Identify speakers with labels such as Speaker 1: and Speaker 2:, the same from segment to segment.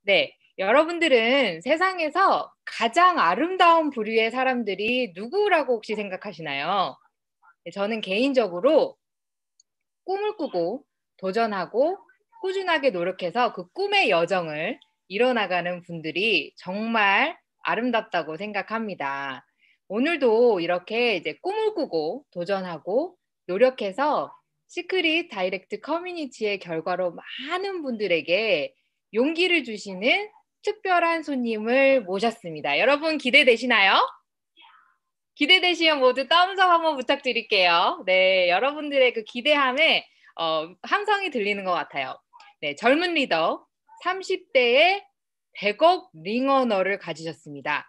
Speaker 1: 네, 여러분들은 세상에서 가장 아름다운 부류의 사람들이 누구라고 혹시 생각하시나요? 네, 저는 개인적으로 꿈을 꾸고 도전하고 꾸준하게 노력해서 그 꿈의 여정을 이뤄나가는 분들이 정말 아름답다고 생각합니다. 오늘도 이렇게 이제 꿈을 꾸고 도전하고 노력해서 시크릿 다이렉트 커뮤니티의 결과로 많은 분들에게 용기를 주시는 특별한 손님을 모셨습니다. 여러분 기대되시나요? 기대되시면 모두 덤스업 한번 부탁드릴게요. 네, 여러분들의 그 기대함에 함성이 들리는 것 같아요. 네, 젊은 리더 30대의 100억 링어너를 가지셨습니다.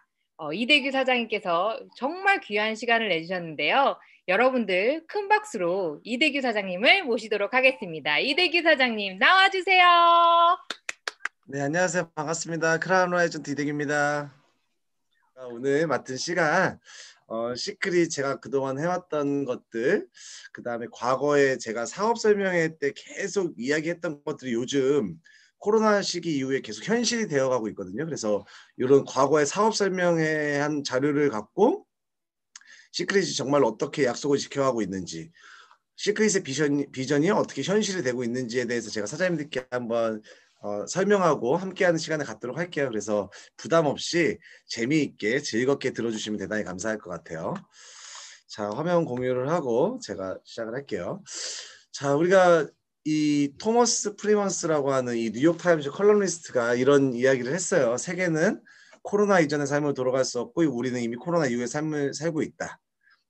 Speaker 1: 이대규 사장님께서 정말 귀한 시간을 내주셨는데요. 여러분들 큰 박수로 이대규 사장님을 모시도록 하겠습니다. 이대규 사장님 나와주세요.
Speaker 2: 네, 안녕하세요. 반갑습니다. 크라운 라이전트 이대규입니다. 오늘 맡은 시간, 시크릿 제가 그동안 해왔던 것들, 그 다음에 과거에 제가 사업 설명회 때 계속 이야기했던 것들이 요즘 코로나 시기 이후에 계속 현실이 되어가고 있거든요. 그래서 이런 과거의 사업 설명회 한 자료를 갖고 시크릿이 정말 어떻게 약속을 지켜가고 있는지, 시크릿의 비전이 어떻게 현실이 되고 있는지에 대해서 제가 사장님들께 한번 설명하고 함께하는 시간을 갖도록 할게요. 그래서 부담 없이 재미있게 즐겁게 들어주시면 대단히 감사할 것 같아요. 자, 화면 공유를 하고 제가 시작을 할게요. 자, 우리가 이 토머스 프리먼스라고 하는 이 뉴욕타임즈 컬럼니스트가 이런 이야기를 했어요. 세계는 코로나 이전의 삶을 돌아갈 수 없고 우리는 이미 코로나 이후의 삶을 살고 있다.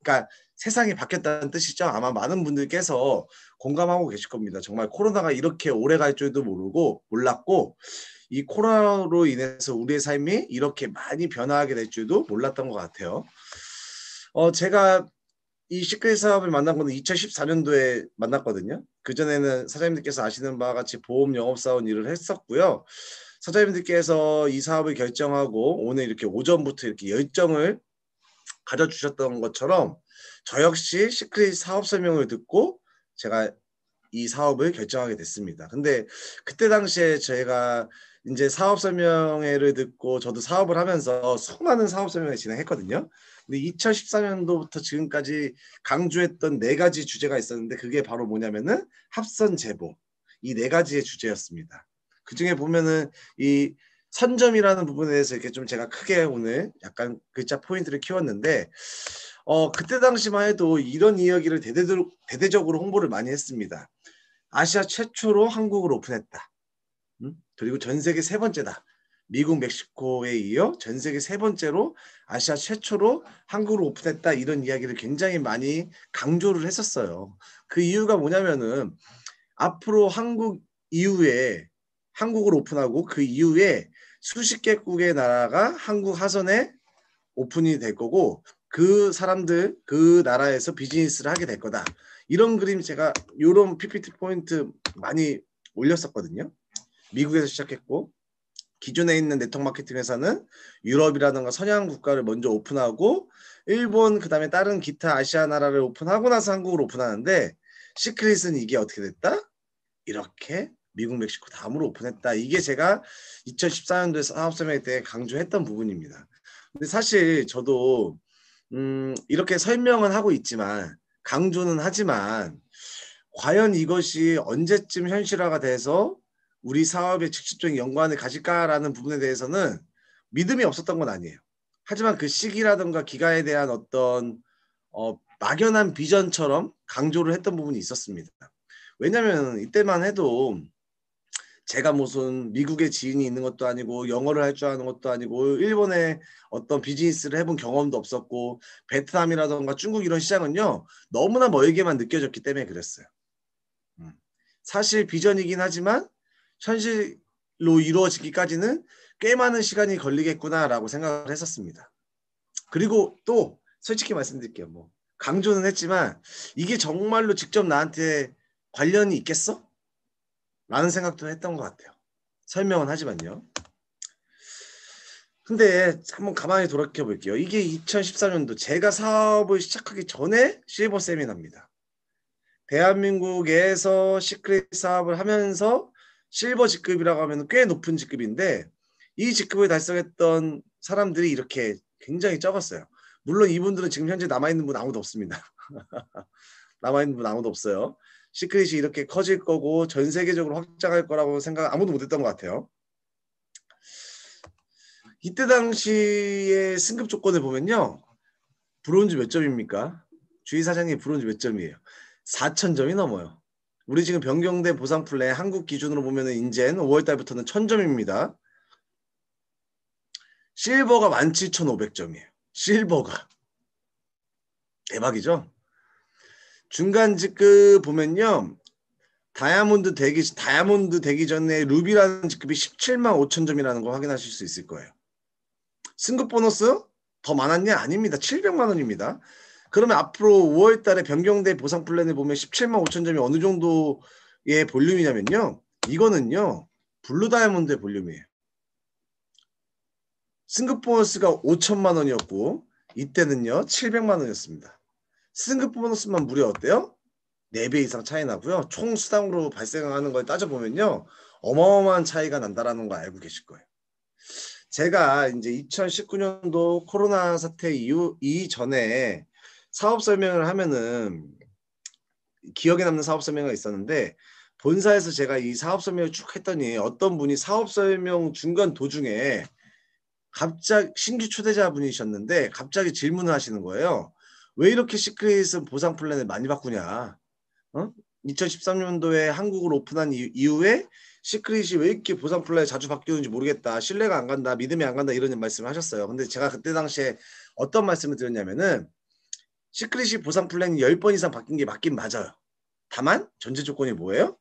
Speaker 2: 그러니까 세상이 바뀌었다는 뜻이죠. 아마 많은 분들께서 공감하고 계실 겁니다. 정말 코로나가 이렇게 오래 갈 줄도 몰랐고 이 코로나로 인해서 우리의 삶이 이렇게 많이 변화하게 될 줄도 몰랐던 것 같아요. 제가 이 시크릿 사업을 만난 거는 2014년도에 만났거든요. 그전에는 사장님들께서 아시는 바와 같이 보험 영업사원 일을 했었고요. 사장님들께서 이 사업을 결정하고 오늘 이렇게 오전부터 이렇게 열정을 가져주셨던 것처럼 저 역시 시크릿 사업 설명을 듣고 제가 이 사업을 결정하게 됐습니다. 근데 그때 당시에 제가 이제 사업 설명회를 듣고 저도 사업을 하면서 수많은 사업 설명회 진행했거든요. 근데 2014년도부터 지금까지 강조했던 4가지 주제가 있었는데 그게 바로 뭐냐면은 합선 제보. 이 4가지의 주제였습니다. 그중에 보면은 이 선점이라는 부분에 대해서 이렇게 좀 제가 크게 오늘 약간 글자 포인트를 키웠는데 그때 당시만 해도 이런 이야기를 대대적으로 홍보를 많이 했습니다. 아시아 최초로 한국을 오픈했다. 그리고 전 세계 3번째다. 미국, 멕시코에 이어 전 세계 3번째로 아시아 최초로 한국을 오픈했다. 이런 이야기를 굉장히 많이 강조를 했었어요. 그 이유가 뭐냐면은 앞으로 한국 이후에 한국을 오픈하고 그 이후에 수십 개국의 나라가 한국 하선에 오픈이 될 거고 그 사람들 그 나라에서 비즈니스를 하게 될 거다. 이런 그림 제가 이런 PPT 포인트 많이 올렸었거든요. 미국에서 시작했고 기존에 있는 네트워크 마케팅 회사는 유럽이라든가 서양 국가를 먼저 오픈하고 일본 그다음에 다른 기타 아시아 나라를 오픈하고 나서 한국을 오픈하는데 시크릿은 이게 어떻게 됐다? 이렇게 미국, 멕시코 다음으로 오픈했다. 이게 제가 2014년도에 사업 설명회 때 강조했던 부분입니다. 근데 사실 저도 이렇게 설명은 하고 있지만 강조는 하지만 과연 이것이 언제쯤 현실화가 돼서 우리 사업에 직접적인 연관을 가질까라는 부분에 대해서는 믿음이 없었던 건 아니에요. 하지만 그 시기라든가 기간에 대한 어떤 막연한 비전처럼 강조를 했던 부분이 있었습니다. 왜냐하면 이때만 해도 제가 무슨 미국에 지인이 있는 것도 아니고 영어를 할 줄 아는 것도 아니고 일본에 어떤 비즈니스를 해본 경험도 없었고 베트남이라던가 중국 이런 시장은요 너무나 멀게만 느껴졌기 때문에 그랬어요. 사실 비전이긴 하지만 현실로 이루어지기까지는 꽤 많은 시간이 걸리겠구나라고 생각을 했었습니다. 그리고 또 솔직히 말씀드릴게요. 뭐 강조는 했지만 이게 정말로 직접 나한테 관련이 있겠어? 라는 생각도 했던 것 같아요. 설명은 하지만요. 근데 한번 가만히 돌이켜 볼게요. 이게 2014년도 제가 사업을 시작하기 전에 실버 세미나입니다. 대한민국에서 시크릿 사업을 하면서 실버 직급이라고 하면 꽤 높은 직급인데 이 직급을 달성했던 사람들이 이렇게 굉장히 적었어요. 물론 이분들은 지금 현재 남아있는 분 아무도 없습니다. 남아있는 분 아무도 없어요. 시크릿이 이렇게 커질 거고 전 세계적으로 확장할 거라고 생각 아무도 못했던 것 같아요. 이때 당시의 승급 조건을 보면요. 브론즈 몇 점입니까? 주의사장님 브론즈 몇 점이에요? 4,000점이 넘어요. 우리 지금 변경된 보상 플랜 한국 기준으로 보면 이제 5월 달부터는 1,000점입니다. 실버가 17,500점이에요. 실버가. 대박이죠? 중간 직급 보면요. 다이아몬드 되기 전에 루비라는 직급이 17만 5천 점이라는 거 확인하실 수 있을 거예요. 승급 보너스 더 많았냐? 아닙니다. 700만 원입니다. 그러면 앞으로 5월 달에 변경된 보상 플랜을 보면 17만 5천 점이 어느 정도의 볼륨이냐면요. 이거는요. 블루 다이아몬드의 볼륨이에요. 승급 보너스가 5천만 원이었고 이때는요. 700만 원이었습니다. 승급 보너스만 무려 어때요? 4배 이상 차이 나고요. 총 수당으로 발생하는 걸 따져보면요. 어마어마한 차이가 난다라는 거 알고 계실 거예요. 제가 이제 2019년도 코로나 사태 이전에 사업 설명을 하면은 기억에 남는 사업 설명이 있었는데 본사에서 제가 이 사업 설명을 쭉 했더니 어떤 분이 사업 설명 중간 도중에 갑자기 신규 초대자분이셨는데 갑자기 질문을 하시는 거예요. 왜 이렇게 시크릿은 보상 플랜을 많이 바꾸냐? 2013년도에 한국을 오픈한 이후에 시크릿이 왜 이렇게 보상 플랜이 자주 바뀌는지 모르겠다. 신뢰가 안 간다. 믿음이 안 간다. 이런 말씀을 하셨어요. 근데 제가 그때 당시에 어떤 말씀을 드렸냐면은 시크릿이 보상 플랜이 10번 이상 바뀐 게 맞긴 맞아요. 다만 전제 조건이 뭐예요?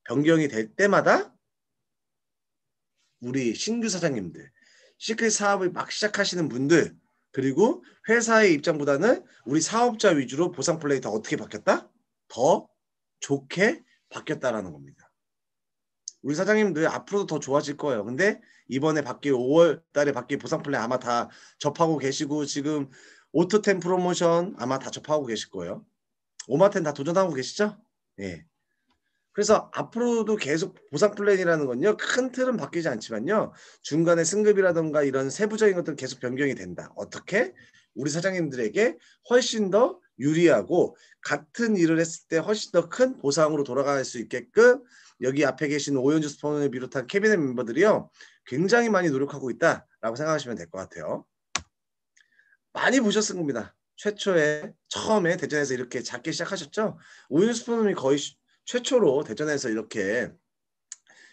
Speaker 2: 변경이 될 때마다 우리 신규 사장님들, 시크릿 사업을 막 시작하시는 분들 그리고 회사의 입장보다는 우리 사업자 위주로 보상 플랜이 더 어떻게 바뀌었다? 더 좋게 바뀌었다라는 겁니다. 우리 사장님들 앞으로도 더 좋아질 거예요. 근데 이번에 바뀔 5월 달에 바뀔 보상 플랜 아마 다 접하고 계시고 지금 오토템 프로모션 아마 다 접하고 계실 거예요. 오마텐 다 도전하고 계시죠? 예. 그래서 앞으로도 계속 보상 플랜이라는 건요. 큰 틀은 바뀌지 않지만요. 중간에 승급이라든가 이런 세부적인 것들은 계속 변경이 된다. 어떻게? 우리 사장님들에게 훨씬 더 유리하고 같은 일을 했을 때 훨씬 더 큰 보상으로 돌아갈 수 있게끔 여기 앞에 계신 오연주 스폰을 비롯한 캐비넷 멤버들이요. 굉장히 많이 노력하고 있다라고 생각하시면 될 것 같아요. 많이 보셨을 겁니다. 최초에 처음에 대전에서 이렇게 작게 시작하셨죠. 오연주 스폰이 거의 최초로 대전에서 이렇게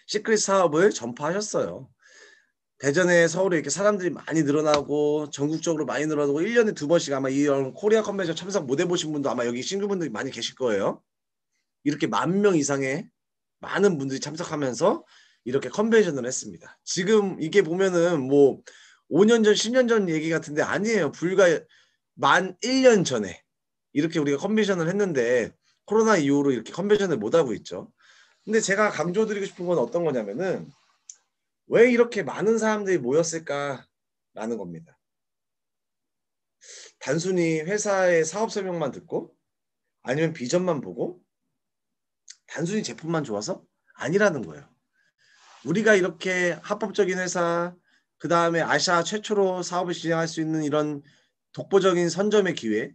Speaker 2: 시크릿 사업을 전파하셨어요. 대전에 서울에 이렇게 사람들이 많이 늘어나고 전국적으로 많이 늘어나고 1년에 2번씩 아마 이런 코리아 컨벤션 참석 못 해보신 분도 아마 여기 신규분들이 많이 계실 거예요. 이렇게 10,000명 이상의 많은 분들이 참석하면서 이렇게 컨벤션을 했습니다. 지금 이게 보면은 뭐 5년 전, 10년 전 얘기 같은데 아니에요. 불과 만 1년 전에 이렇게 우리가 컨벤션을 했는데 코로나 이후로 이렇게 컨벤션을 못 하고 있죠. 근데 제가 강조드리고 싶은 건 어떤 거냐면은 왜 이렇게 많은 사람들이 모였을까라는 겁니다. 단순히 회사의 사업 설명만 듣고 아니면 비전만 보고 단순히 제품만 좋아서 아니라는 거예요. 우리가 이렇게 합법적인 회사 그 다음에 아시아 최초로 사업을 진행할 수 있는 이런 독보적인 선점의 기회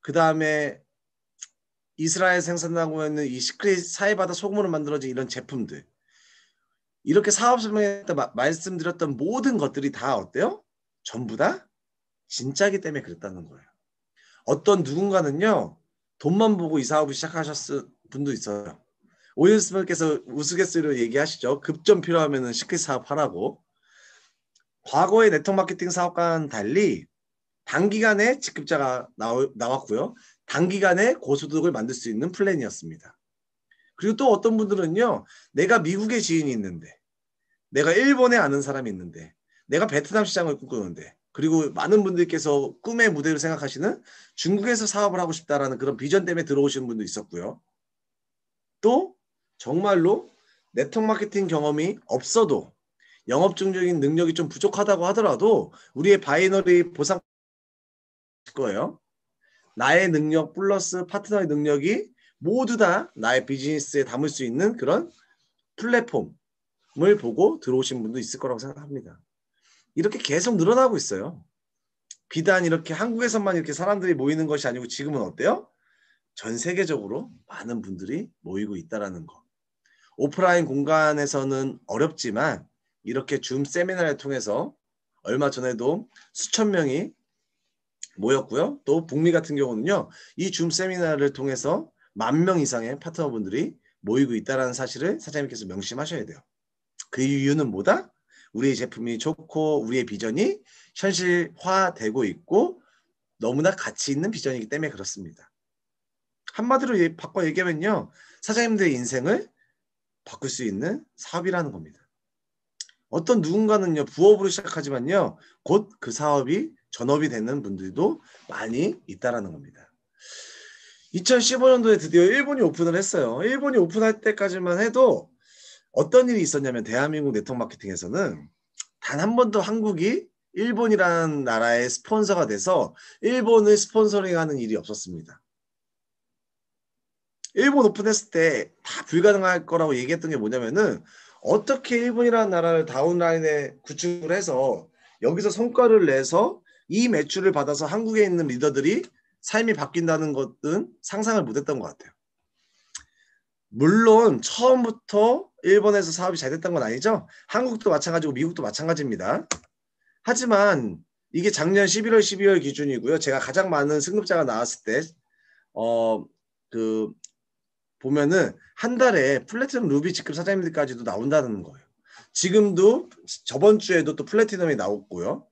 Speaker 2: 그 다음에 이스라엘 생산하고 있는 이 시크릿 사이바다 소금으로 만들어진 이런 제품들 이렇게 사업 설명에 말씀드렸던 모든 것들이 다 어때요? 전부 다 진짜기 때문에 그랬다는 거예요. 어떤 누군가는요. 돈만 보고 이 사업을 시작하셨을 분도 있어요. 오연스님께서 우스갯소리로 얘기하시죠. 급전 필요하면 시크릿 사업하라고. 과거의 네트워크 마케팅 사업과는 달리 단기간에 직급자가 나왔고요. 단기간에 고소득을 만들 수 있는 플랜이었습니다. 그리고 또 어떤 분들은요. 내가 미국에 지인이 있는데 내가 일본에 아는 사람이 있는데 내가 베트남 시장을 꿈꾸는데 그리고 많은 분들께서 꿈의 무대를 생각하시는 중국에서 사업을 하고 싶다라는 그런 비전 때문에 들어오시는 분도 있었고요. 또 정말로 네트워크 마케팅 경험이 없어도 영업적인 능력이 좀 부족하다고 하더라도 우리의 바이너리 보상 거예요. 나의 능력 플러스 파트너의 능력이 모두 다 나의 비즈니스에 담을 수 있는 그런 플랫폼 보고 들어오신 분도 있을 거라고 생각합니다. 이렇게 계속 늘어나고 있어요. 비단 이렇게 한국에서만 이렇게 사람들이 모이는 것이 아니고 지금은 어때요? 전 세계적으로 많은 분들이 모이고 있다는 거. 오프라인 공간에서는 어렵지만 이렇게 줌 세미나를 통해서 얼마 전에도 수천 명이 모였고요. 또 북미 같은 경우는요. 이 줌 세미나를 통해서 10,000명 이상의 파트너분들이 모이고 있다는 사실을 사장님께서 명심하셔야 돼요. 그 이유는 뭐다? 우리의 제품이 좋고 우리의 비전이 현실화되고 있고 너무나 가치 있는 비전이기 때문에 그렇습니다. 한마디로 바꿔 얘기하면요. 사장님들의 인생을 바꿀 수 있는 사업이라는 겁니다. 어떤 누군가는요. 부업으로 시작하지만요. 곧 그 사업이 전업이 되는 분들도 많이 있다는 겁니다. 2015년도에 드디어 일본이 오픈을 했어요. 일본이 오픈할 때까지만 해도 어떤 일이 있었냐면 대한민국 네트워크 마케팅에서는 단 한 번도 한국이 일본이라는 나라의 스폰서가 돼서 일본을 스폰서링하는 일이 없었습니다. 일본 오픈했을 때 다 불가능할 거라고 얘기했던 게 뭐냐면은 어떻게 일본이라는 나라를 다운라인에 구축을 해서 여기서 성과를 내서 이 매출을 받아서 한국에 있는 리더들이 삶이 바뀐다는 것은 상상을 못했던 것 같아요. 물론 처음부터 일본에서 사업이 잘 됐던 건 아니죠. 한국도 마찬가지고 미국도 마찬가지입니다. 하지만 이게 작년 11월, 12월 기준이고요. 제가 가장 많은 승급자가 나왔을 때 보면은 한 달에 플래티넘 루비 직급 사장님들까지도 나온다는 거예요. 지금도 저번 주에도 또 플래티넘이 나왔고요.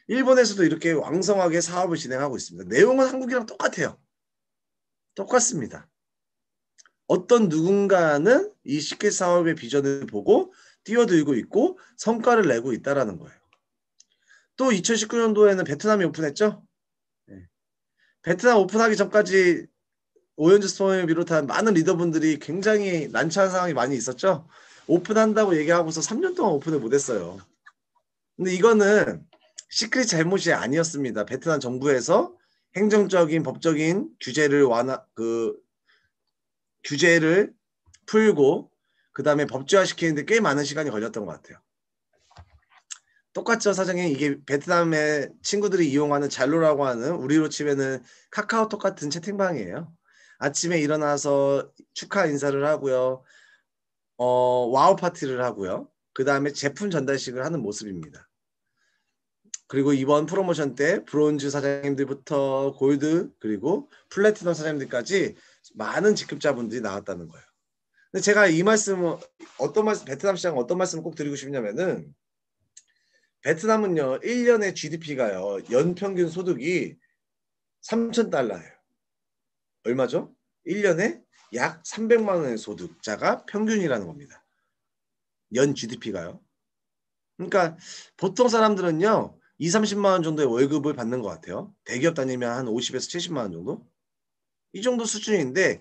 Speaker 2: 일본에서도 이렇게 왕성하게 사업을 진행하고 있습니다. 내용은 한국이랑 똑같아요. 똑같습니다. 어떤 누군가는 이 시켓 사업의 비전을 보고 뛰어들고 있고 성과를 내고 있다는 거예요. 또 2019년도에는 베트남이 오픈했죠. 네. 베트남 오픈하기 전까지 오현주 스토어를 비롯한 많은 리더분들이 굉장히 난처한 상황이 많이 있었죠. 오픈한다고 얘기하고서 3년 동안 오픈을 못했어요. 근데 이거는 시크릿 잘못이 아니었습니다. 베트남 정부에서 행정적인 법적인 규제를 풀고 그 다음에 법제화시키는데 꽤 많은 시간이 걸렸던 것 같아요. 똑같죠, 사장님. 이게 베트남의 친구들이 이용하는 잘로라고 하는 우리로 치면은 카카오톡 같은 채팅방이에요. 아침에 일어나서 축하 인사를 하고요. 와우 파티를 하고요. 그 다음에 제품 전달식을 하는 모습입니다. 그리고 이번 프로모션 때 브론즈 사장님들부터 골드 그리고 플래티넘 사장님들까지 많은 직급자분들이 나왔다는 거예요. 근데 제가 이 말씀은 베트남 시장 어떤 말씀을 꼭 드리고 싶냐면은 베트남은요 1년의 GDP가요 연평균 소득이 3,000달러예요. 얼마죠? 1년에 약 300만 원의 소득자가 평균이라는 겁니다. 연 GDP가요. 그러니까 보통 사람들은요 2, 30만 원 정도의 월급을 받는 것 같아요. 대기업 다니면 한 50에서 70만 원 정도? 이 정도 수준인데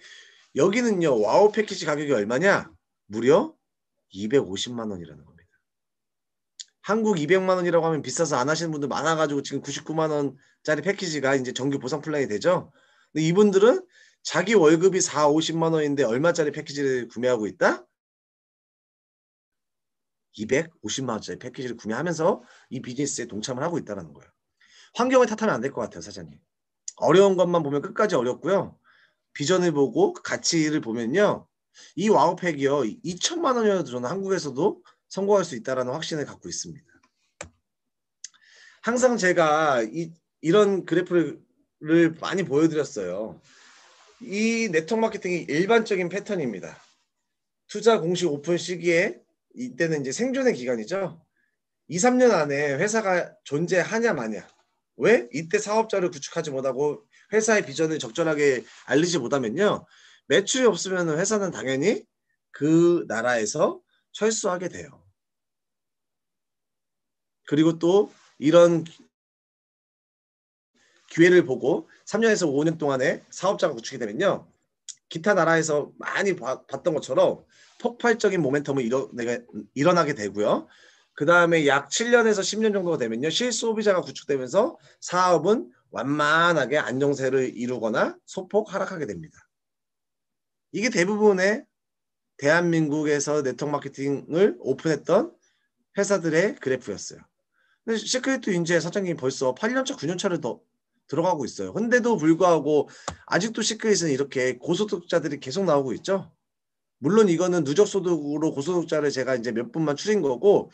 Speaker 2: 여기는요 와우 패키지 가격이 얼마냐? 무려 250만 원이라는 겁니다. 한국 200만 원이라고 하면 비싸서 안 하시는 분들 많아가지고 지금 99만 원짜리 패키지가 이제 정규 보상 플랜이 되죠. 근데 이분들은 자기 월급이 4, 50만 원인데 얼마짜리 패키지를 구매하고 있다? 250만 원짜리 패키지를 구매하면서 이 비즈니스에 동참을 하고 있다는 거예요. 환경을 탓하면 안 될 것 같아요, 사장님. 어려운 것만 보면 끝까지 어렵고요. 비전을 보고 가치를 보면요. 이 와우팩이요. 2천만 원이어도 저는 한국에서도 성공할 수 있다는 확신을 갖고 있습니다. 항상 제가 이런 그래프를 많이 보여드렸어요. 이 네트워크 마케팅이 일반적인 패턴입니다. 투자 공식 오픈 시기에 이때는 이제 생존의 기간이죠. 2, 3년 안에 회사가 존재하냐 마냐. 왜? 이때 사업자를 구축하지 못하고 회사의 비전을 적절하게 알리지 못하면요. 매출이 없으면 회사는 당연히 그 나라에서 철수하게 돼요. 그리고 또 이런 기회를 보고 3년에서 5년 동안에 사업자가 구축이 되면요. 기타 나라에서 많이 봤던 것처럼 폭발적인 모멘텀이 일어나게 되고요. 그 다음에 약 7년에서 10년 정도가 되면요. 실소비자가 구축되면서 사업은 완만하게 안정세를 이루거나 소폭 하락하게 됩니다. 이게 대부분의 대한민국에서 네트워크 마케팅을 오픈했던 회사들의 그래프였어요. 근데 시크릿도 이제 사장님이 벌써 8년차, 9년차를 더 들어가고 있어요. 근데도 불구하고 아직도 시크릿은 이렇게 고소득자들이 계속 나오고 있죠. 물론 이거는 누적소득으로 고소득자를 제가 이제 몇 분만 추린 거고,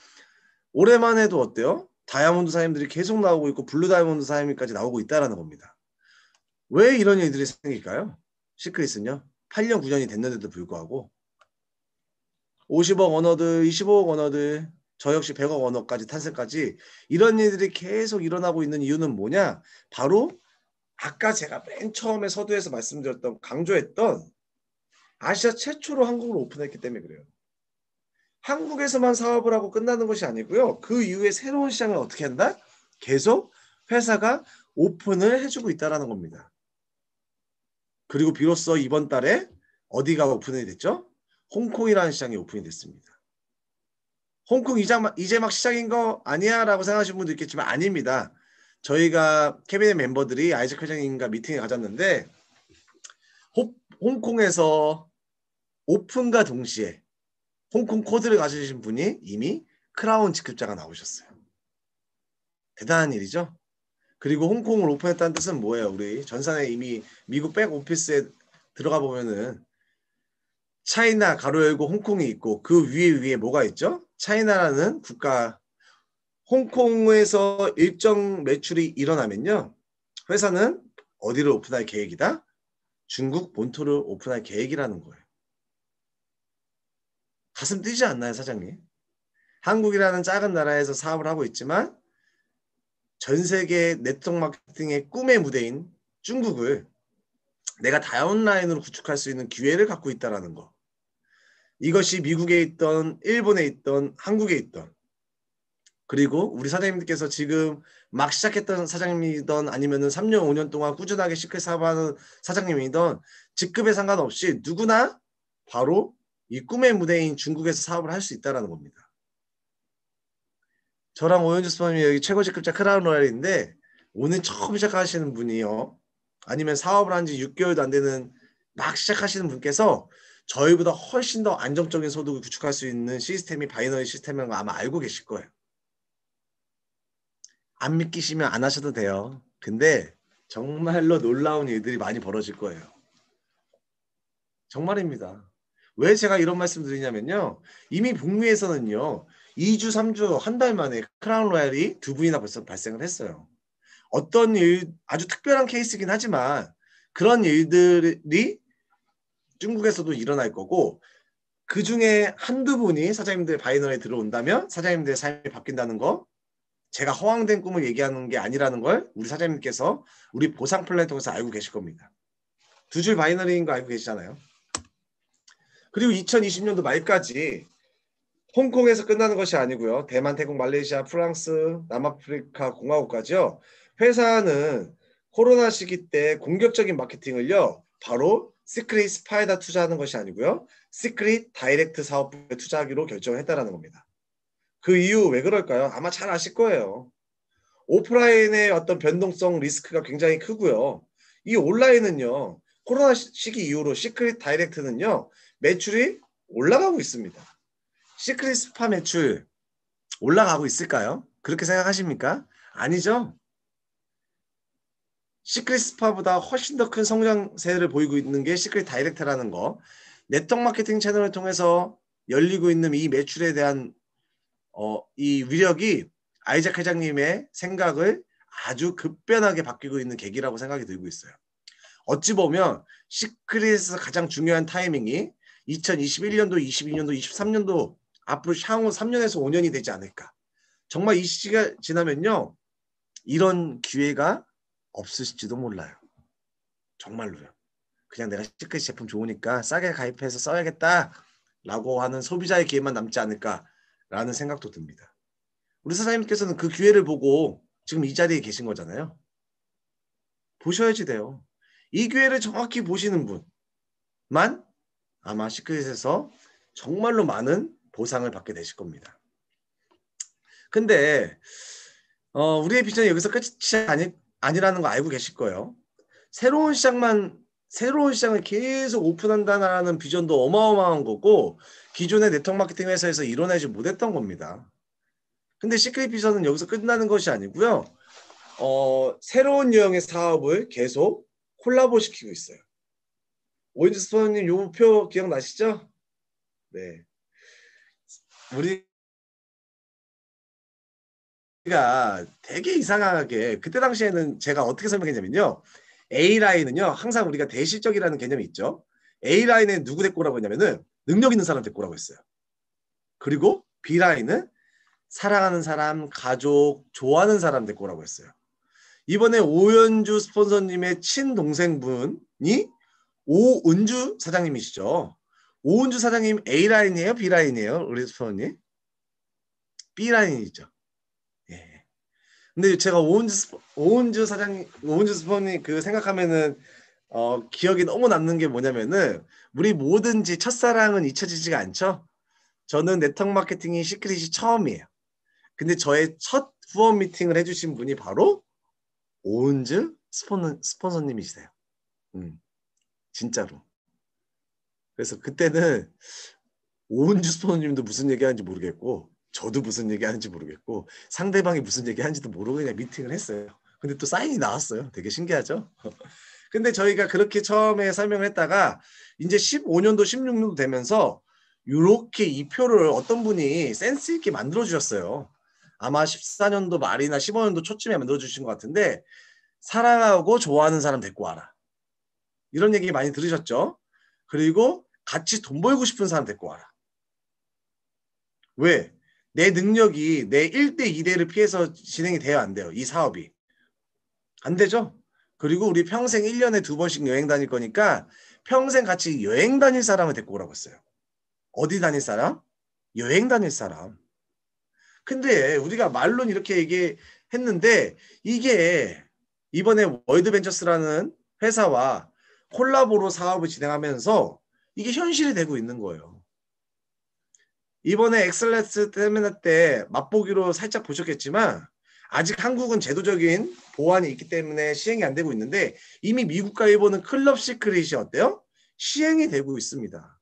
Speaker 2: 올해만 해도 어때요? 다이아몬드 사장님들이 계속 나오고 있고 블루 다이아몬드 사장님까지 나오고 있다는 겁니다. 왜 이런 일들이 생길까요? 시크릿은요. 8년, 9년이 됐는데도 불구하고 50억 언어들, 25억 언어들, 저 역시 100억 언어까지 탄생까지 이런 일들이 계속 일어나고 있는 이유는 뭐냐? 바로 아까 제가 맨 처음에 서두에서 말씀드렸던 강조했던 아시아 최초로 한국을 오픈했기 때문에 그래요. 한국에서만 사업을 하고 끝나는 것이 아니고요. 그 이후에 새로운 시장을 어떻게 한다? 계속 회사가 오픈을 해주고 있다는 겁니다. 그리고 비로소 이번 달에 어디가 오픈이 됐죠? 홍콩이라는 시장이 오픈이 됐습니다. 홍콩 이제 막 시작인 거 아니야? 라고 생각하시는 분도 있겠지만 아닙니다. 저희가 캐비넷 멤버들이 아이작 회장님과 미팅을 가졌는데 홍콩에서 오픈과 동시에 홍콩 코드를 가지신 분이 이미 크라운 직급자가 나오셨어요. 대단한 일이죠. 그리고 홍콩을 오픈했다는 뜻은 뭐예요? 우리 전산에 이미 미국 백오피스에 들어가 보면은 차이나 가로 열고 홍콩이 있고 그 위에 뭐가 있죠? 차이나라는 국가. 홍콩에서 일정 매출이 일어나면요. 회사는 어디를 오픈할 계획이다? 중국 본토를 오픈할 계획이라는 거예요. 가슴 뛰지 않나요, 사장님? 한국이라는 작은 나라에서 사업을 하고 있지만 전 세계 네트워크 마케팅의 꿈의 무대인 중국을 내가 다운라인으로 구축할 수 있는 기회를 갖고 있다는 거. 이것이 미국에 있던, 일본에 있던, 한국에 있던, 그리고 우리 사장님들께서 지금 막 시작했던 사장님이던 아니면은 3년, 5년 동안 꾸준하게 시크릿 사업하는 사장님이던 직급에 상관없이 누구나 바로 이 꿈의 무대인 중국에서 사업을 할 수 있다는 겁니다. 저랑 오현주 스파님이 여기 최고 직급자 크라운 로얄인데 오늘 처음 시작하시는 분이요. 아니면 사업을 한 지 6개월도 안 되는 막 시작하시는 분께서 저희보다 훨씬 더 안정적인 소득을 구축할 수 있는 시스템이 바이너리 시스템이라는 거 아마 알고 계실 거예요. 안 믿기시면 안 하셔도 돼요. 근데 정말로 놀라운 일들이 많이 벌어질 거예요. 정말입니다. 왜 제가 이런 말씀 드리냐면요. 이미 북미에서는요. 2주, 3주, 한 달 만에 크라운 로얄이 2분이나 벌써 발생을 했어요. 어떤 일, 아주 특별한 케이스이긴 하지만 그런 일들이 중국에서도 일어날 거고 그 중에 한두 분이 사장님들 바이너리에 들어온다면 사장님들의 삶이 바뀐다는 거 제가 허황된 꿈을 얘기하는 게 아니라는 걸 우리 사장님께서 우리 보상 플랜 통해서 알고 계실 겁니다. 두 줄 바이너리인 거 알고 계시잖아요. 그리고 2020년도 말까지 홍콩에서 끝나는 것이 아니고요. 대만, 태국, 말레이시아, 프랑스, 남아프리카 공화국까지요. 회사는 코로나 시기 때 공격적인 마케팅을요. 바로 시크릿 스파에다 투자하는 것이 아니고요. 시크릿 다이렉트 사업부에 투자하기로 결정을 했다는 겁니다. 그 이유 왜 그럴까요? 아마 잘 아실 거예요. 오프라인의 어떤 변동성 리스크가 굉장히 크고요. 이 온라인은요. 코로나 시기 이후로 시크릿 다이렉트는요. 매출이 올라가고 있습니다. 시크릿 스파 매출 올라가고 있을까요? 그렇게 생각하십니까? 아니죠. 시크릿 스파보다 훨씬 더 큰 성장세를 보이고 있는 게 시크릿 다이렉트라는 거. 네트워크 마케팅 채널을 통해서 열리고 있는 이 매출에 대한 이 위력이 아이작 회장님의 생각을 아주 급변하게 바뀌고 있는 계기라고 생각이 들고 있어요. 어찌 보면 시크릿에서 가장 중요한 타이밍이 2021년도, 22년도, 23년도 앞으로 향후 3년에서 5년이 되지 않을까. 정말 이 시기가 지나면요. 이런 기회가 없으실지도 몰라요. 정말로요. 그냥 내가 시크릿 제품 좋으니까 싸게 가입해서 써야겠다라고 하는 소비자의 기회만 남지 않을까라는 생각도 듭니다. 우리 사장님께서는 그 기회를 보고 지금 이 자리에 계신 거잖아요. 보셔야지 돼요. 이 기회를 정확히 보시는 분만 아마 시크릿에서 정말로 많은 보상을 받게 되실 겁니다. 근데 우리의 비전이 여기서 끝이 아니라는 거 알고 계실 거예요. 새로운 시장만 새로운 시장을 계속 오픈한다는 비전도 어마어마한 거고 기존의 네트워크 마케팅 회사에서 이뤄내지 못했던 겁니다. 근데 시크릿 비전은 여기서 끝나는 것이 아니고요. 새로운 유형의 사업을 계속 콜라보 시키고 있어요. 오인즈 스포님 요 표 기억나시죠? 네. 우리가 되게 이상하게 그때 당시에는 제가 어떻게 설명했냐면요. A라인은요. 항상 우리가 대실적이라는 개념이 있죠. A라인에 누구 데리고 오라고 했냐면은 능력 있는 사람 데리고 오라고 했어요. 그리고 B라인은 사랑하는 사람, 가족, 좋아하는 사람 데리고 오라고 했어요. 이번에 오연주 스폰서님의 친동생분이 오은주 사장님이시죠. 오은주 사장님 A라인이에요? B라인이에요? 우리 스폰서님? B라인이죠. 예. 근데 제가 오은주 사장님, 오은주 스폰님 그 생각하면은 기억이 너무 남는 게 뭐냐면은 우리 뭐든지 첫사랑은 잊혀지지가 않죠. 저는 네트워크 마케팅이 시크릿이 처음이에요. 근데 저의 첫 후원 미팅을 해주신 분이 바로 오은주 스폰서님이시세요. 진짜로. 그래서 그때는 오은주 스폰서님도 무슨 얘기하는지 모르겠고 저도 무슨 얘기하는지 모르겠고 상대방이 무슨 얘기하는지도 모르고 그냥 미팅을 했어요. 근데 또 사인이 나왔어요. 되게 신기하죠? 근데 저희가 그렇게 처음에 설명을 했다가 이제 15년도 16년도 되면서 이렇게 이 표를 어떤 분이 센스 있게 만들어 주셨어요. 아마 14년도 말이나 15년도 초쯤에 만들어 주신 것 같은데 사랑하고 좋아하는 사람 데리고 와라. 이런 얘기 많이 들으셨죠? 그리고 같이 돈 벌고 싶은 사람 데리고 와라. 왜? 내 능력이 내 1대 2대를 피해서 진행이 돼야 안 돼요. 이 사업이. 안 되죠? 그리고 우리 평생 1년에 2번씩 여행 다닐 거니까 평생 같이 여행 다닐 사람을 데리고 오라고 했어요. 어디 다닐 사람? 여행 다닐 사람. 근데 우리가 말론 이렇게 얘기했는데 이게 이번에 월드벤처스라는 회사와 콜라보로 사업을 진행하면서 이게 현실이 되고 있는 거예요. 이번에 엑셀런스 세미나 때 맛보기로 살짝 보셨겠지만 아직 한국은 제도적인 보완이 있기 때문에 시행이 안 되고 있는데 이미 미국과 일본은 클럽 시크릿이 어때요? 시행이 되고 있습니다.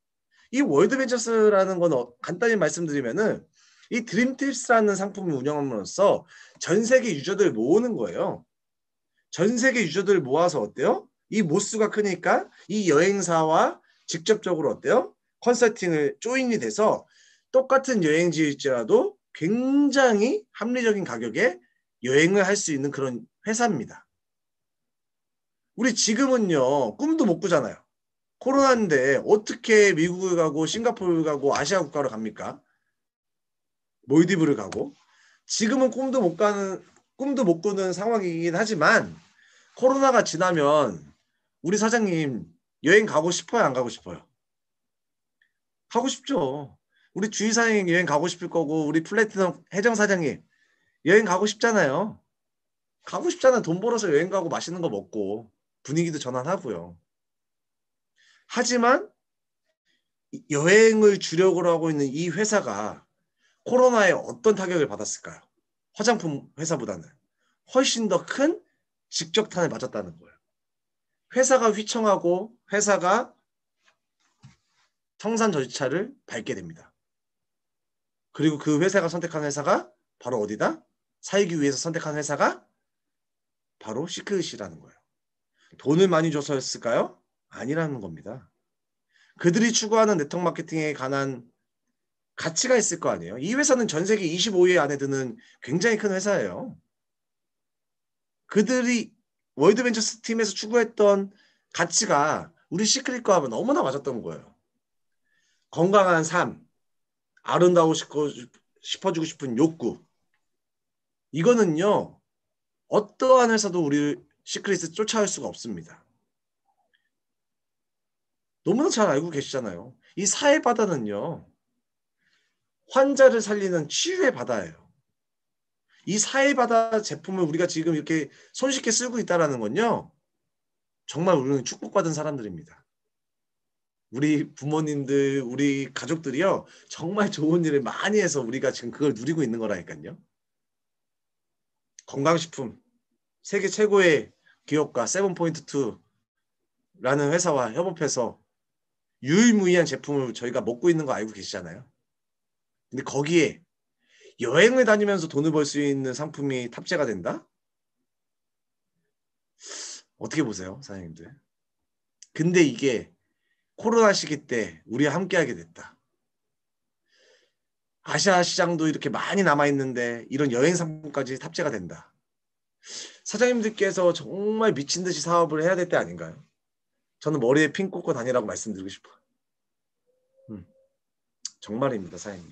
Speaker 2: 이 월드벤처스라는 건 간단히 말씀드리면은 이 드림팁스라는 상품을 운영함으로써 전 세계 유저들 모으는 거예요. 전 세계 유저들 모아서 어때요? 이 모수가 크니까 이 여행사와 직접적으로 어때요? 컨설팅을 조인이 돼서 똑같은 여행지일지라도 굉장히 합리적인 가격에 여행을 할 수 있는 그런 회사입니다. 우리 지금은요 꿈도 못 꾸잖아요. 코로나인데 어떻게 미국을 가고 싱가포르를 가고 아시아 국가로 갑니까? 몰디브를 가고 지금은 꿈도 못 꾸는 상황이긴 하지만 코로나가 지나면 우리 사장님 여행 가고 싶어요? 안 가고 싶어요? 가고 싶죠. 우리 주의사님 여행 가고 싶을 거고 우리 플래티넘 해정 사장님 여행 가고 싶잖아요. 가고 싶잖아요. 돈 벌어서 여행 가고 맛있는 거 먹고 분위기도 전환하고요. 하지만 여행을 주력으로 하고 있는 이 회사가 코로나에 어떤 타격을 받았을까요? 화장품 회사보다는 훨씬 더 큰 직격탄을 맞았다는 거예요. 회사가 휘청하고 회사가 청산 절차를 밟게 됩니다. 그리고 그 회사가 선택한 회사가 바로 어디다? 살기 위해서 선택한 회사가 바로 시크릿이라는 거예요. 돈을 많이 줘서였을까요? 아니라는 겁니다. 그들이 추구하는 네트워크 마케팅에 관한 가치가 있을 거 아니에요. 이 회사는 전 세계 25위 안에 드는 굉장히 큰 회사예요. 그들이 월드벤처스 팀에서 추구했던 가치가 우리 시크릿과 하면 너무나 맞았던 거예요. 건강한 삶, 아름다우고 싶어지고 싶은 욕구. 이거는요. 어떠한 회사도 우리 시크릿을 쫓아올 수가 없습니다. 너무나 잘 알고 계시잖아요. 이 사회 바다는요. 환자를 살리는 치유의 바다예요. 이 사회 바다 제품을 우리가 지금 이렇게 손쉽게 쓰고 있다는 건요. 정말 우리는 축복받은 사람들입니다. 우리 부모님들, 우리 가족들이요. 정말 좋은 일을 많이 해서 우리가 지금 그걸 누리고 있는 거라니까요. 건강식품, 세계 최고의 기업가 세븐포인트2 회사와 협업해서 유일무이한 제품을 저희가 먹고 있는 거 알고 계시잖아요. 근데 거기에 여행을 다니면서 돈을 벌 수 있는 상품이 탑재가 된다? 어떻게 보세요, 사장님들? 근데 이게 코로나 시기 때 우리와 함께하게 됐다. 아시아 시장도 이렇게 많이 남아있는데 이런 여행 상품까지 탑재가 된다. 사장님들께서 정말 미친 듯이 사업을 해야 될 때 아닌가요? 저는 머리에 핀 꽂고 다니라고 말씀드리고 싶어요. 정말입니다, 사장님.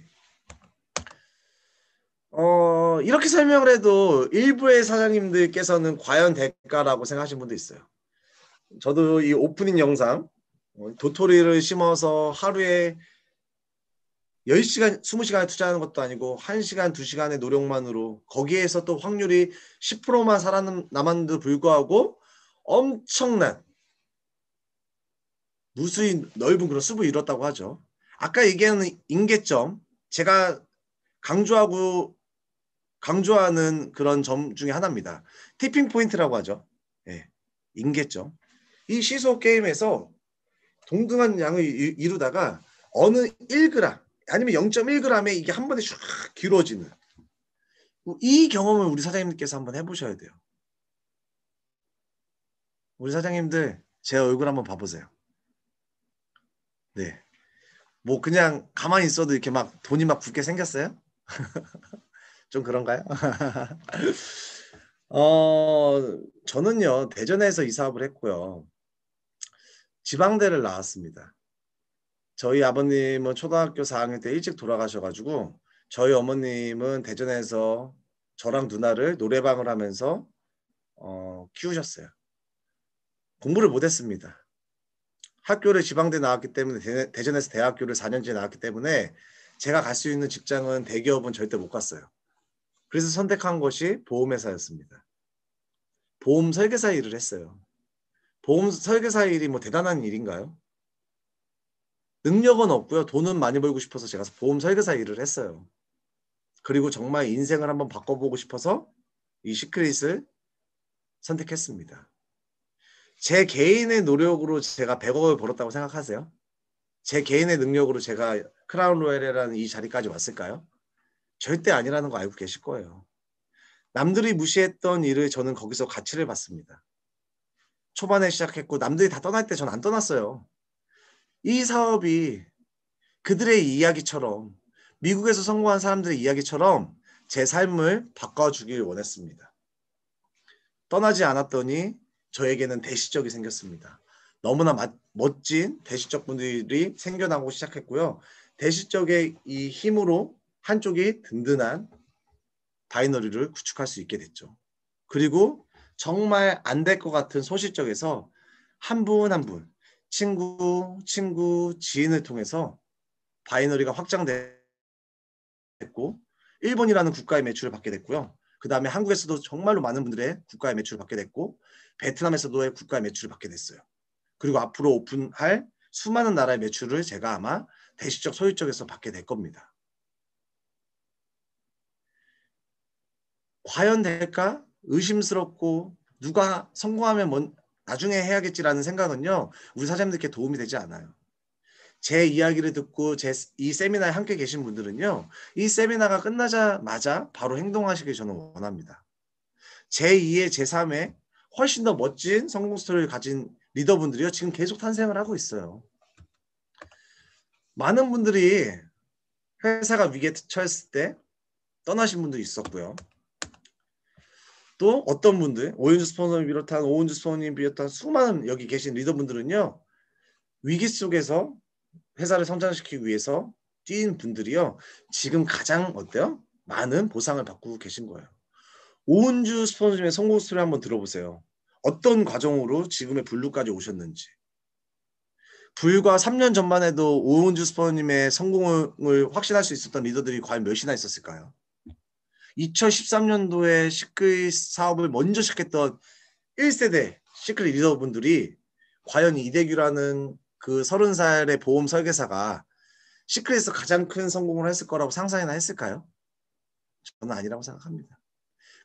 Speaker 2: 이렇게 설명을 해도 일부의 사장님들께서는 과연 될까라고 생각하시는 분도 있어요. 저도 이 오프닝 영상 도토리를 심어서 하루에 10시간, 20시간을 투자하는 것도 아니고 1시간, 2시간의 노력만으로 거기에서 또 확률이 10%만 살아남았는데도 불구하고 엄청난 무수히 넓은 그런 숲을 이뤘다고 하죠. 아까 얘기하는 임계점, 제가 강조하는 그런 점 중에 하나입니다. 티핑 포인트라고 하죠. 예, 임계점. 이 시소 게임에서 동등한 양을 이루다가 어느 1g 아니면 0.1g에 이게 한 번에 쫙 길어지는 이 경험을 우리 사장님께서 한번 해보셔야 돼요. 우리 사장님들 제 얼굴 한번 봐보세요. 네, 뭐 그냥 가만히 있어도 이렇게 막 돈이 막 붙게 생겼어요? 좀 그런가요? 저는요 대전에서 이 사업을 했고요. 지방대를 나왔습니다. 저희 아버님은 초등학교 4학년 때 일찍 돌아가셔가지고 저희 어머님은 대전에서 저랑 누나를 노래방을 하면서 키우셨어요. 공부를 못했습니다. 학교를 지방대 나왔기 때문에 대전에서 대학교를 4년째 나왔기 때문에 제가 갈 수 있는 직장은 대기업은 절대 못 갔어요. 그래서 선택한 것이 보험회사였습니다. 보험 설계사 일을 했어요. 보험 설계사 일이 뭐 대단한 일인가요? 능력은 없고요. 돈은 많이 벌고 싶어서 제가 보험 설계사 일을 했어요. 그리고 정말 인생을 한번 바꿔보고 싶어서 이 시크릿을 선택했습니다. 제 개인의 노력으로 제가 100억을 벌었다고 생각하세요? 제 개인의 능력으로 제가 크라운 로얄이라는 이 자리까지 왔을까요? 절대 아니라는 거 알고 계실 거예요. 남들이 무시했던 일을 저는 거기서 가치를 봤습니다. 초반에 시작했고 남들이 다 떠날 때 전 안 떠났어요. 이 사업이 그들의 이야기처럼 미국에서 성공한 사람들의 이야기처럼 제 삶을 바꿔주길 원했습니다. 떠나지 않았더니 저에게는 대시적이 생겼습니다. 너무나 멋진 대시적 분들이 생겨나고 시작했고요. 대시적의 이 힘으로 한쪽이 든든한 바이너리를 구축할 수 있게 됐죠. 그리고 정말 안 될 것 같은 소실적에서 한 분 한 분 친구, 지인을 통해서 바이너리가 확장됐고 일본이라는 국가의 매출을 받게 됐고요. 그 다음에 한국에서도 정말로 많은 분들의 국가의 매출을 받게 됐고 베트남에서도 국가의 매출을 받게 됐어요. 그리고 앞으로 오픈할 수많은 나라의 매출을 제가 아마 대시적 소유적에서 받게 될 겁니다. 과연 될까? 의심스럽고 누가 성공하면 나중에 해야겠지라는 생각은요. 우리 사장님들께 도움이 되지 않아요. 제 이야기를 듣고 이 세미나에 함께 계신 분들은요. 이 세미나가 끝나자마자 바로 행동하시길 저는 원합니다. 제2의 제3의 훨씬 더 멋진 성공 스토리를 가진 리더분들이요. 지금 계속 탄생을 하고 있어요. 많은 분들이 회사가 위기에 처했을 때 떠나신 분도 있었고요. 또 어떤 분들, 오윤주 스포너님 비롯한 오은주 스포너님 비롯한 수많은 여기 계신 리더분들은요. 위기 속에서 회사를 성장시키기 위해서 뛴 분들이요. 지금 가장 어때요? 많은 보상을 받고 계신 거예요. 오은주 스포너님의 성공 스토리 한번 들어보세요. 어떤 과정으로 지금의 블루까지 오셨는지. 불과 3년 전만 해도 오은주 스포너님의 성공을 확신할 수 있었던 리더들이 과연 몇이나 있었을까요? 2013년도에 시크릿 사업을 먼저 시작했던 1세대 시크릿 리더분들이 과연 이대규라는 그 30살의 보험 설계사가 시크릿에서 가장 큰 성공을 했을 거라고 상상이나 했을까요? 저는 아니라고 생각합니다.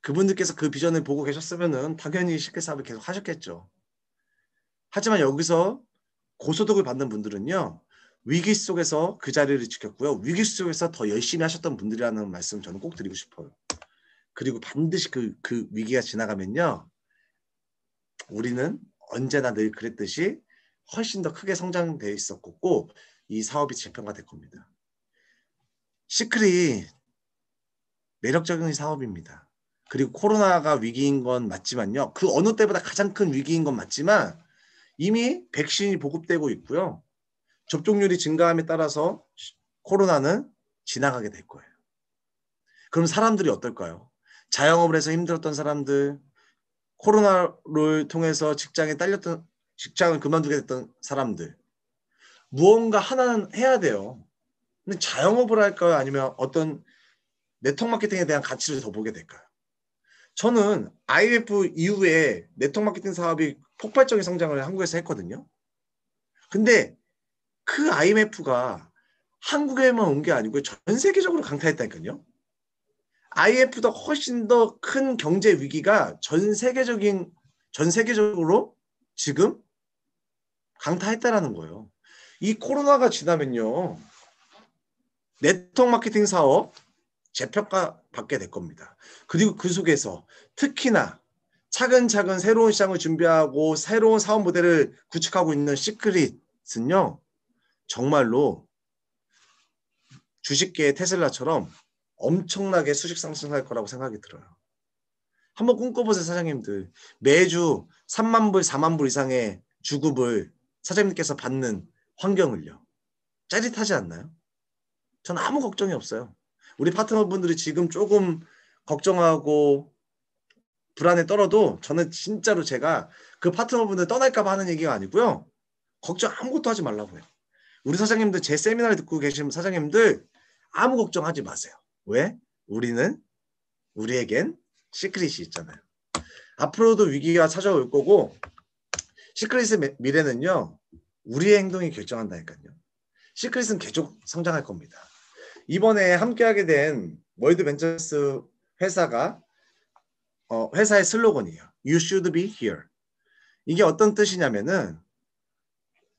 Speaker 2: 그분들께서 그 비전을 보고 계셨으면 당연히 시크릿 사업을 계속 하셨겠죠. 하지만 여기서 고소득을 받는 분들은요. 위기 속에서 그 자리를 지켰고요. 위기 속에서 더 열심히 하셨던 분들이라는 말씀 저는 꼭 드리고 싶어요. 그리고 반드시 그 위기가 지나가면요. 우리는 언제나 늘 그랬듯이 훨씬 더 크게 성장되어 있었고 꼭 이 사업이 재평가될 겁니다. 시크릿 매력적인 사업입니다. 그리고 코로나가 위기인 건 맞지만요. 그 어느 때보다 가장 큰 위기인 건 맞지만 이미 백신이 보급되고 있고요. 접종률이 증가함에 따라서 코로나는 지나가게 될 거예요. 그럼 사람들이 어떨까요? 자영업을 해서 힘들었던 사람들, 코로나를 통해서 직장을 그만두게 됐던 사람들, 무언가 하나는 해야 돼요. 근데 자영업을 할까요? 아니면 어떤 네트워크 마케팅에 대한 가치를 더 보게 될까요? 저는 IMF 이후에 네트워크 마케팅 사업이 폭발적인 성장을 한국에서 했거든요. 근데 그 IMF가 한국에만 온 게 아니고 전 세계적으로 강타했다니까요. IMF보다 훨씬 더 큰 경제 위기가 전 세계적으로 지금 강타했다라는 거예요. 이 코로나가 지나면요. 네트워크 마케팅 사업 재평가 받게 될 겁니다. 그리고 그 속에서 특히나 차근차근 새로운 시장을 준비하고 새로운 사업 모델을 구축하고 있는 시크릿은요. 정말로 주식계의 테슬라처럼 엄청나게 수직 상승할 거라고 생각이 들어요. 한번 꿈꿔보세요, 사장님들. 매주 3만 불, 4만 불 이상의 주급을 사장님께서 받는 환경을요. 짜릿하지 않나요? 전 아무 걱정이 없어요. 우리 파트너분들이 지금 조금 걱정하고 불안에 떨어도 저는 진짜로 제가 그 파트너분들 떠날까 봐 하는 얘기가 아니고요. 걱정 아무것도 하지 말라고요. 우리 사장님들 제 세미나를 듣고 계신 사장님들 아무 걱정하지 마세요. 왜? 우리에겐 시크릿이 있잖아요. 앞으로도 위기가 찾아올 거고 시크릿의 미래는요. 우리의 행동이 결정한다니까요. 시크릿은 계속 성장할 겁니다. 이번에 함께하게 된 월드 벤처스 회사가 회사의 슬로건이에요. You should be here. 이게 어떤 뜻이냐면은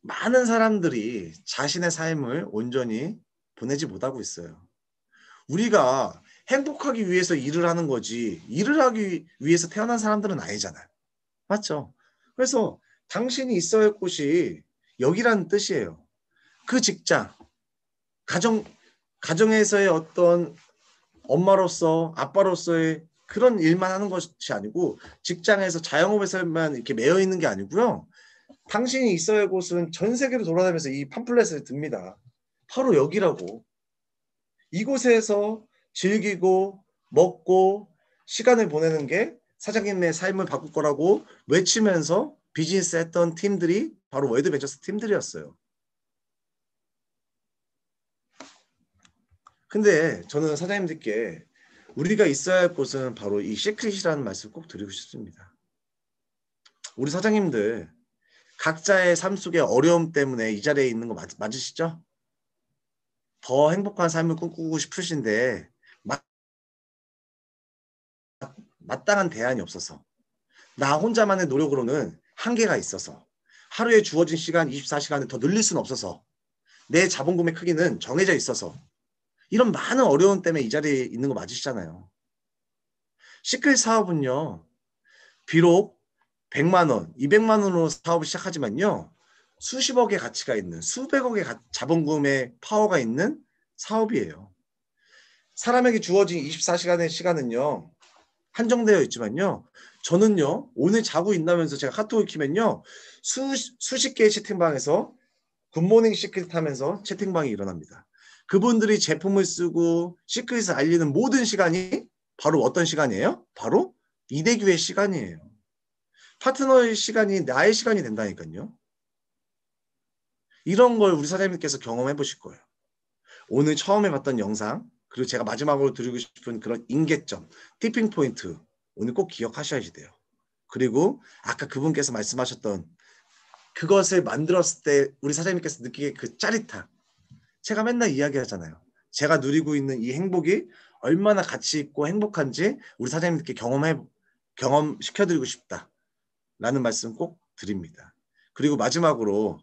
Speaker 2: 많은 사람들이 자신의 삶을 온전히 보내지 못하고 있어요. 우리가 행복하기 위해서 일을 하는 거지 일을 하기 위해서 태어난 사람들은 아니잖아요. 맞죠? 그래서 당신이 있어야 할 곳이 여기라는 뜻이에요. 그 직장, 가정에서의 어떤 엄마로서 아빠로서의 그런 일만 하는 것이 아니고 직장에서 자영업에서만 이렇게 매여 있는 게 아니고요. 당신이 있어야 할 곳은 전 세계로 돌아다니면서 이 팜플렛을 듭니다. 바로 여기라고. 이곳에서 즐기고 먹고 시간을 보내는 게 사장님의 삶을 바꿀 거라고 외치면서 비즈니스 했던 팀들이 바로 월드벤처스 팀들이었어요. 근데 저는 사장님들께 우리가 있어야 할 곳은 바로 이 시크릿이라는 말씀을 꼭 드리고 싶습니다. 우리 사장님들 각자의 삶 속의 어려움 때문에 이 자리에 있는 거 맞으시죠? 더 행복한 삶을 꿈꾸고 싶으신데 마땅한 대안이 없어서 나 혼자만의 노력으로는 한계가 있어서 하루에 주어진 시간 24시간을 더 늘릴 수는 없어서 내 자본금의 크기는 정해져 있어서 이런 많은 어려움 때문에 이 자리에 있는 거 맞으시잖아요. 시크릿 사업은요. 비록 100만 원, 200만 원으로 사업을 시작하지만요. 수십억의 가치가 있는 수백억의 자본금의 파워가 있는 사업이에요. 사람에게 주어진 24시간의 시간은요. 한정되어 있지만요. 저는요. 오늘 자고 있다면서 제가 카톡을 키면요. 수십 개의 채팅방에서 굿모닝 시크릿 하면서 채팅방이 일어납니다. 그분들이 제품을 쓰고 시크릿을 알리는 모든 시간이 바로 어떤 시간이에요? 바로 이대규의 시간이에요. 파트너의 시간이 나의 시간이 된다니까요. 이런 걸 우리 사장님께서 경험해 보실 거예요. 오늘 처음에 봤던 영상 그리고 제가 마지막으로 드리고 싶은 그런 임계점, 티핑 포인트 오늘 꼭 기억하셔야지 돼요. 그리고 아까 그분께서 말씀하셨던 그것을 만들었을 때 우리 사장님께서 느끼게 그 짜릿함. 제가 맨날 이야기하잖아요. 제가 누리고 있는 이 행복이 얼마나 가치 있고 행복한지 우리 사장님께 경험시켜드리고 싶다라는 말씀 꼭 드립니다. 그리고 마지막으로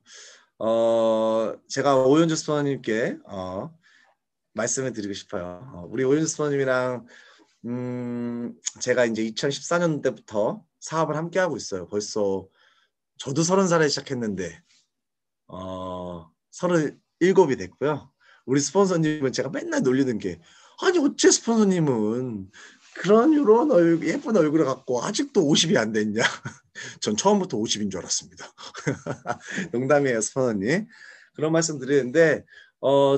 Speaker 2: 제가 오윤주 스포너님께 말씀을 드리고 싶어요. 우리 오윤주 스포너님이랑 제가 이제 2014년 때부터 사업을 함께 하고 있어요. 벌써 저도 30살에 시작했는데 37이 됐고요. 우리 스폰서님은 제가 맨날 놀리는 게 아니 어째 스폰서님은 그런 이런 예쁜 얼굴을 갖고 아직도 50이 안 됐냐. 전 처음부터 50인 줄 알았습니다. 농담이에요, 스폰서님. 그런 말씀 드리는데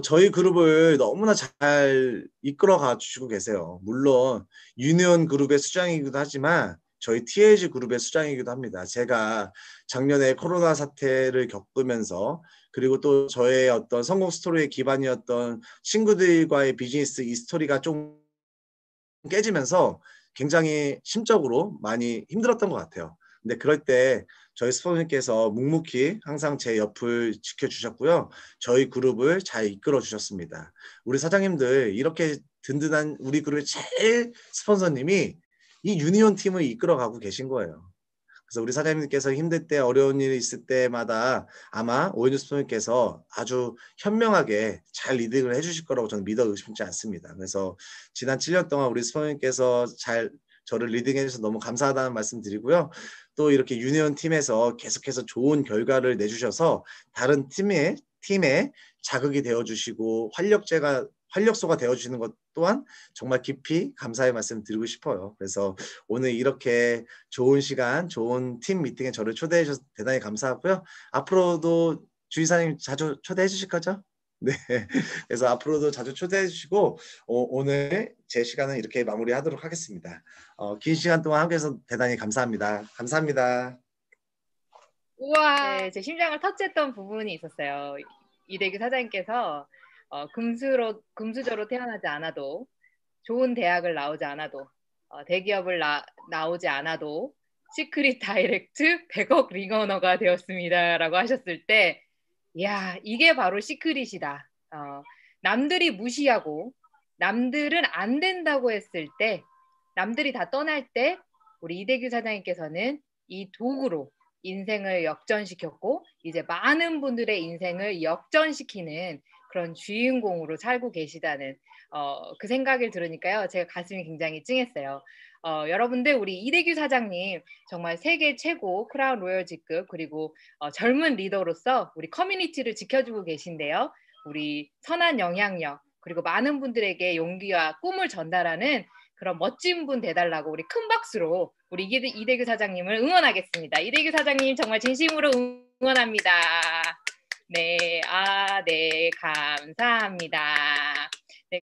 Speaker 2: 저희 그룹을 너무나 잘 이끌어가 주시고 계세요. 물론 유니온 그룹의 수장이기도 하지만 저희 TAG 그룹의 수장이기도 합니다. 제가 작년에 코로나 사태를 겪으면서 그리고 또 저의 어떤 성공 스토리의 기반이었던 친구들과의 비즈니스 이 스토리가 좀 깨지면서 굉장히 심적으로 많이 힘들었던 것 같아요. 근데 그럴 때 저희 스포츠님께서 묵묵히 항상 제 옆을 지켜주셨고요. 저희 그룹을 잘 이끌어 주셨습니다. 우리 사장님들 이렇게 든든한 우리 그룹의 제일 스폰서님이 이 유니온 팀을 이끌어가고 계신 거예요. 그래서 우리 사장님께서 힘들 때 어려운 일이 있을 때마다 아마 오윤주 스포츠님께서 아주 현명하게 잘 리딩을 해주실 거라고 저는 믿어 의심치 않습니다. 그래서 지난 7년 동안 우리 스포츠님께서 잘 저를 리딩해 주셔서 너무 감사하다는 말씀 드리고요. 또 이렇게 유니온 팀에서 계속해서 좋은 결과를 내주셔서 다른 팀에 자극이 되어주시고 활력소가 되어주시는 것 또한 정말 깊이 감사의 말씀 드리고 싶어요. 그래서 오늘 이렇게 좋은 시간, 좋은 팀 미팅에 저를 초대해 주셔서 대단히 감사하고요. 앞으로도 주의사님 자주 초대해 주실 거죠? 네. 그래서 앞으로도 자주 초대해 주시고 오늘 제 시간은 이렇게 마무리하도록 하겠습니다. 긴 시간 동안 함께해서 대단히 감사합니다. 감사합니다.
Speaker 1: 우와, 네, 제 심장을 터치했던 부분이 있었어요. 이대규 사장님께서 금수저로 태어나지 않아도 좋은 대학을 나오지 않아도 대기업을 나오지 않아도 시크릿 다이렉트 100억 링어너가 되었습니다라고 하셨을 때, 이야, 이게 바로 시크릿이다. 남들이 무시하고 남들은 안 된다고 했을 때, 남들이 다 떠날 때 우리 이대규 사장님께서는 이 도구로 인생을 역전시켰고 이제 많은 분들의 인생을 역전시키는 그런 주인공으로 살고 계시다는 그 생각을 들으니까요. 제가 가슴이 굉장히 찡했어요. 여러분들 우리 이대규 사장님 정말 세계 최고 크라운 로열 직급 그리고 젊은 리더로서 우리 커뮤니티를 지켜주고 계신데요. 우리 선한 영향력 그리고 많은 분들에게 용기와 꿈을 전달하는 그런 멋진 분 돼달라고 우리 큰 박수로 우리 이대규 사장님을 응원하겠습니다. 이대규 사장님 정말 진심으로 응원합니다. 네, 네, 감사합니다.